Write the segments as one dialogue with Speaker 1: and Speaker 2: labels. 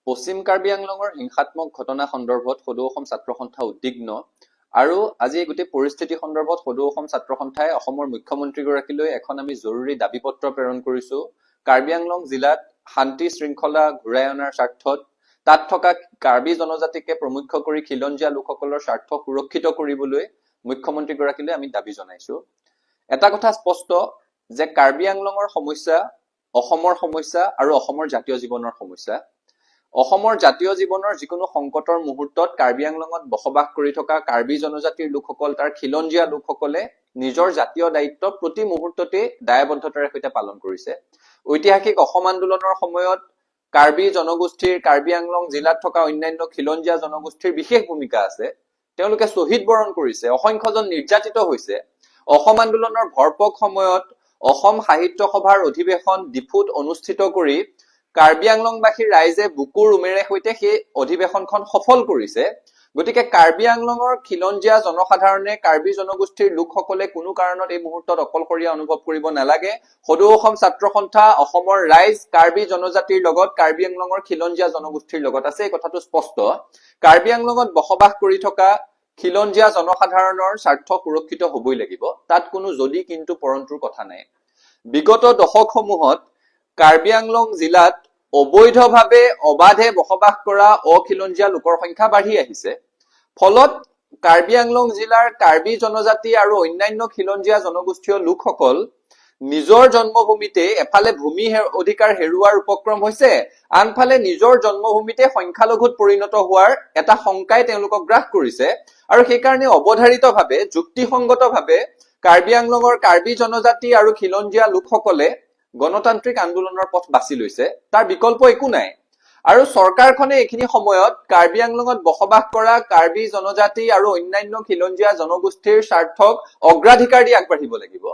Speaker 1: পশ্চিম কাৰ্বি আংলঙৰ হিংসাত্মক ঘটনা সন্দৰ্ভত সদৌ অসম ছাত্ৰ সন্থা উদ্বিগ্ন আৰু আজি এই গোটেই পৰিস্থিতি সন্দৰ্ভত সদৌ অসম ছাত্ৰ সন্থাই অসমৰ মুখ্যমন্ত্ৰীগৰাকীলৈ এখন আমি জৰুৰী দাবী পত্ৰ প্ৰেৰণ কৰিছো। কাৰ্বি আংলং জিলাত শান্তি শৃংখলা ঘূৰাই অনাৰ স্বাৰ্থত তাত থকা কাৰ্বি জনজাতিকে প্ৰমুখ্য কৰি খিলঞ্জীয়া লোকসকলৰ স্বাৰ্থ সুৰক্ষিত কৰিবলৈ মুখ্যমন্ত্ৰীগৰাকীলৈ আমি দাবী জনাইছো। এটা কথা স্পষ্ট যে কাৰ্বি আংলঙৰ সমস্যা অসমৰ সমস্যা আৰু অসমৰ জাতীয় জীৱনৰ সমস্যা। অসমৰ জাতীয় জীৱনৰ যিকোনো সংকটৰ মুহূৰ্তত কাৰ্বি আংলঙত বসবাস কৰি থকা কাৰ্বি জনজাতিৰ লোকসকল তাৰ খিলঞ্জীয়া লোকসকলে নিজৰ জাতীয় দায়িত্ব প্ৰতি মুহূৰ্ততে দায়বদ্ধতাৰে সৈতে পালন কৰিছে। ঐতিহাসিক অসম আন্দোলনৰ সময়ত কাৰ্বি জনগোষ্ঠীৰ কাৰ্বি আংলং জিলাত থকা অন্যান্য খিলঞ্জীয়া জনগোষ্ঠীৰ বিশেষ ভূমিকা আছে। তেওঁলোকে শ্বহীদ বৰণ কৰিছে, অসংখ্যজন নিৰ্যাতিত হৈছে। অসম আন্দোলনৰ ভৰপক সময়ত অসম সাহিত্য সভাৰ অধিৱেশন ডিফুত অনুষ্ঠিত কৰি কাৰ্বি আংলংবাসী ৰাইজে বুকুৰ উমেৰে সৈতে সেই অধিৱেশনখন সফল কৰিছে। গতিকে কাৰ্বি আংলঙৰ খিলঞ্জীয়া জনসাধাৰণে কাৰ্বি জনগোষ্ঠীৰ লোকসকলে কোনো কাৰণত এই মুহূৰ্তত অকলশৰীয়া অনুভৱ কৰিব নালাগে। সদৌ অসম ছাত্ৰ সন্থা অসমৰ ৰাইজ কাৰ্বি জনজাতিৰ লগত কাৰ্বি আংলঙৰ খিলঞ্জীয়া জনগোষ্ঠীৰ লগত আছে, এই কথাটো স্পষ্ট। কাৰ্বি আংলঙত বসবাস কৰি থকা খিলঞ্জীয়া জনসাধাৰণৰ স্বাৰ্থ সুৰক্ষিত হবই লাগিব, তাত কোনো যদি কিন্তু পৰন্তুৰ কথা নাই। বিগত দশকসমূহত কাৰ্বি আংলং জিলাত অবৈধভাৱে অবাধে বসবাস কৰা অখিলঞ্জীয়া লোকৰ সংখ্যা বাঢ়ি আহিছে। ফলত কাৰ্বি আংলং জিলাৰ কাৰ্বি জনজাতি আৰু অন্যান্য খিলঞ্জীয়া জনগোষ্ঠীয় লোকসকল নিজৰ জন্মভূমিতে এফালে ভূমি অধিকাৰ হেৰুৱাৰ উপক্ৰম হৈছে, আনফালে নিজৰ জন্মভূমিতে সংখ্যালঘুত পৰিণত হোৱাৰ এটা শংকাই তেওঁলোকক গ্ৰাস কৰিছে। আৰু সেইকাৰণে অৱধাৰিতভাৱে যুক্তিসংগতভাৱে কাৰ্বি আংলঙৰ কাৰ্বি জনজাতি আৰু খিলঞ্জীয়া লোকসকলে গণতান্ত্ৰিক আন্দোলনৰ পথ বাছি লৈছে, তাৰ বিকল্প একো নাই। আৰু চৰকাৰখনে এইখিনি সময়ত কাৰ্বি আংলঙত বসবাস কৰা কাৰ্বি জনজাতি আৰু অন্যান্য খিলঞ্জীয়া জনগোষ্ঠীৰ স্বাৰ্থক অগ্ৰাধিকাৰ দি আগবাঢ়িব লাগিব।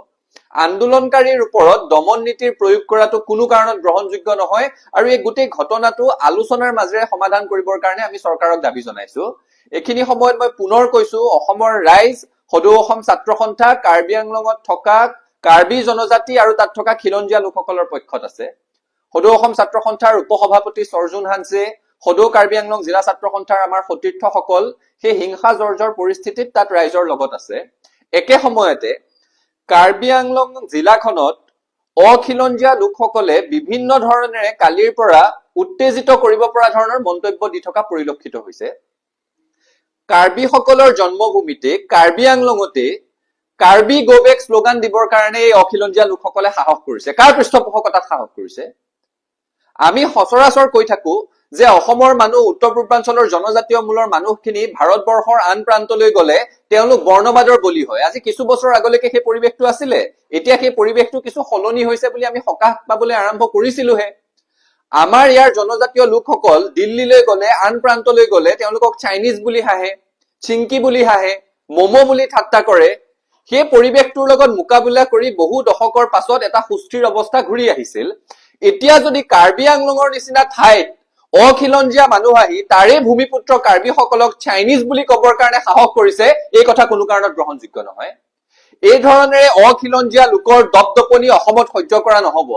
Speaker 1: আন্দোলনকাৰীৰ ওপৰত দমন নীতিৰ প্ৰয়োগ কৰাটো কোনো কাৰণত গ্ৰহণযোগ্য নহয়। আৰু এই গোটেই ঘটনাটো আলোচনাৰ মাজেৰে সমাধান কৰিবৰ কাৰণে আমি চৰকাৰক দাবী জনাইছো। এইখিনি সময়ত মই পুনৰ কৈছো, অসমৰ ৰাইজ সদৌ অসম ছাত্ৰ সন্থা কাৰ্বি আংলঙত থকা কাৰ্বি জনজাতি আৰু তাত থকা খিলঞ্জীয়া লোকসকলৰ পক্ষত আছে। সদৌ অসম ছাত্ৰ সন্থাৰ উপসভাপতি সৰ্জুন হানছে, সদৌ কাৰ্বি আংলং জিলা ছাত্ৰ সন্থাৰ আমাৰ সতীৰ্থসকল সেই হিংসা জৰ্জৰ পৰিস্থিতিত তাত ৰাইজৰ লগত আছে। একে সময়তে কাৰ্বি আংলং জিলাখনত অখিলঞ্জীয়া লোকসকলে বিভিন্ন ধৰণেৰে কালিৰ পৰা উত্তেজিত কৰিব পৰা ধৰণৰ মন্তব্য দি থকা পৰিলক্ষিত হৈছে। কাৰ্বি সকলৰ জন্মভূমিতে Karbi Anglong Karbi go back slogan দিবৰ কাৰণে এই অখিলঞ্জীয়া লোকসকলে সাহস কৰিছে। কাৰ পৃষ্ঠপোষকতাত সাহস কৰিছে? আমি সচৰাচৰ কৈ থাকো যে অসমৰ মানুহ, উত্তৰ পূৰ্বাঞ্চলৰ জনজাতীয় মূলৰ মানুহখিনি ভাৰতবৰ্ষৰ আন প্ৰান্তলৈ গলে তেওঁলোক বৰ্ণবাদৰ বলি হয়। আজি কিছু বছৰ আগলৈকে সেই পৰিৱেশটো আছিলে, এতিয়া সেই পৰিৱেশটো কিছু সলনি হৈছে বুলি আমি সকাহ পাবলৈ আৰম্ভ কৰিছিলোহে। আমাৰ ইয়াৰ জনজাতীয় লোকসকল দিল্লীলৈ গলে, আন প্ৰান্তলৈ গলে তেওঁলোকক চাইনিজ বুলি হাঁহে, চিংকি বুলি হাঁহে, মমো বুলি ঠাট্টা কৰে। সেই পৰিৱেশটোৰ লগত মোকাবিলা কৰি বহু দশকৰ পাছত এটা সুস্থিৰ অৱস্থা ঘূৰি আহিছিল। এতিয়া যদি কাৰ্বি আংলঙৰ নিচিনা ঠাইত অখিলঞ্জীয়া মানুহ আহি তাৰে ভূমিপুত্ৰ কাৰ্বি সকলক চাইনিজ বুলি কবৰ কাৰণে সাহস কৰিছে, এই কথা কোনো কাৰণত গ্ৰহণযোগ্য নহয়। এই ধৰণেৰে অখিলঞ্জীয়া লোকৰ দপদপনি অসমত সহ্য কৰা নহব।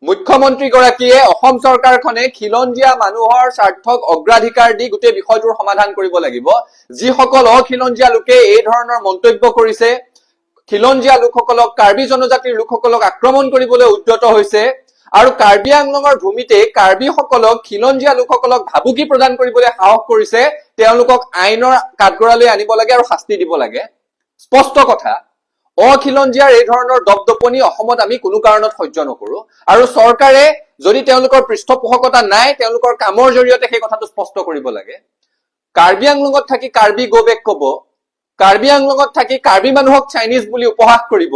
Speaker 1: মুখ্যমন্ত্ৰীগৰাকীয়ে, অসম চৰকাৰখনে খিলঞ্জীয়া মানুহৰ স্বাৰ্থক অগ্ৰাধিকাৰ দি গোটেই বিষয়টোৰ সমাধান কৰিব লাগিব। যিসকল অখিলঞ্জীয়া লোকে এই ধৰণৰ মন্তব্য কৰিছে, খিলঞ্জীয়া লোকসকলক, কাৰ্বি জনজাতিৰ লোকসকলক আক্ৰমণ কৰিবলৈ উদ্যত হৈছে আৰু কাৰ্বি আংলঙৰ ভূমিতে কাৰ্বি সকলক, খিলঞ্জীয়া লোকসকলক ভাবুকি প্ৰদান কৰিবলৈ সাহস কৰিছে, তেওঁলোকক আইনৰ কাঠগড়ালৈ আনিব লাগে আৰু শাস্তি দিব লাগে। স্পষ্ট কথা, অখিলঞ্জীয়াৰ এই ধৰণৰ দপদপনি অসমত আমি কোনো কাৰণত সহ্য নকৰো। আৰু চৰকাৰে যদি তেওঁলোকৰ পৃষ্ঠপোষকতা নাই, তেওঁলোকৰ কামৰ জৰিয়তে সেই কথাটো স্পষ্ট কৰিব লাগে। কাৰ্বি আংলঙত থাকি কাৰ্বি গো বেক কব, কাৰ্বি আংলঙত থাকি কাৰ্বি মানুহক চাইনিজ বুলি উপহাস কৰিব,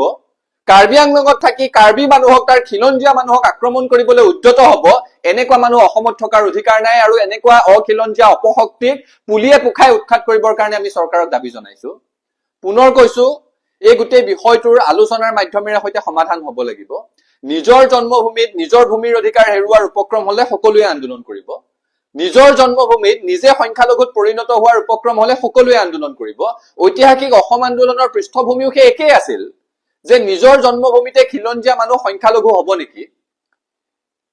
Speaker 1: কাৰ্বি আংলঙত থাকি কাৰ্বি মানুহক, তাৰ খিলঞ্জীয়া মানুহক আক্ৰমণ কৰিবলৈ উদ্যত হব, এনেকুৱা মানুহ অসমত থকাৰ অধিকাৰ নাই। আৰু এনেকুৱা অখিলঞ্জীয়া অপশক্তিক পুলিয়ে পোখাই উৎখাত কৰিবৰ কাৰণে আমি চৰকাৰক দাবী জনাইছো। পুনৰ কৈছো, এই গোটেই বিষয়টোৰ আলোচনাৰ মাধ্যমেৰে সৈতে সমাধান হব লাগিব। নিজৰ জন্মভূমিত নিজৰ ভূমিৰ অধিকাৰ হেৰুৱাৰ উপক্ৰম হলে সকলোৱে আন্দোলন কৰিব। নিজৰ জন্মভূমিত নিজে সংখ্যালঘুত পৰিণত হোৱাৰ উপক্ৰম হলে সকলোৱে আন্দোলন কৰিব। ঐতিহাসিক অসম আন্দোলনৰ পৃষ্ঠভূমিও সেই একেই আছিল যে নিজৰ জন্মভূমিতে খিলঞ্জীয়া মানুহ সংখ্যালঘু হব নেকি?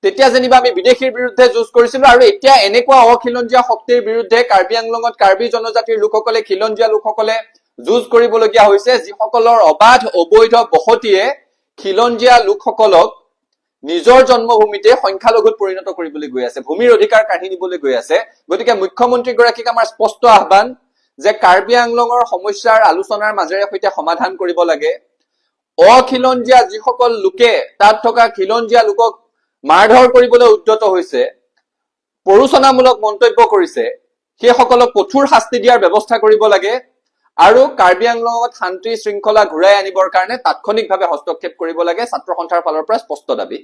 Speaker 1: তেতিয়া যেনিবা আমি বিদেশীৰ বিৰুদ্ধে যুঁজ কৰিছিলো আৰু এতিয়া এনেকুৱা অখিলঞ্জীয়া শক্তিৰ বিৰুদ্ধে কাৰ্বি আংলঙত কাৰ্বি জনজাতিৰ লোকসকলে খিলঞ্জীয়া লোকসকলে যুঁজ কৰিবলগীয়া হৈছে, যিসকলৰ অবাধ অবৈধ বসতিয়ে খিলঞ্জীয়া লোকসকলক নিজৰ জন্মভূমিতে সংখ্যালঘুত পৰিণত কৰিবলৈ গৈ আছে, ভূমিৰ অধিকাৰ কাঢ়ি নিবলৈ গৈ আছে। গতিকে মুখ্যমন্ত্ৰী গৰাকীক আমাৰ স্পষ্ট আহ্বান যে কাৰ্বি আংলঙৰ সমস্যাৰ আলোচনাৰ মাজেৰে সৈতে সমাধান কৰিব লাগে। অখিলঞ্জীয়া যিসকল লোকে তাত থকা খিলঞ্জীয়া লোকক মাৰধৰ কৰিবলৈ উদ্যত হৈছে, প্ৰৰোচনামূলক মন্তব্য কৰিছে, সেইসকলক কঠোৰ শাস্তি দিয়াৰ ব্যৱস্থা কৰিব লাগে আৰু কাৰ্বি আংলঙত শান্তি শৃংখলা ঘূৰাই আনিবৰ কাৰণে তাৎক্ষণিকভাৱে হস্তক্ষেপ কৰিব লাগে। ছাত্ৰ সন্থাৰ ফালৰ পৰা স্পষ্ট দাবী।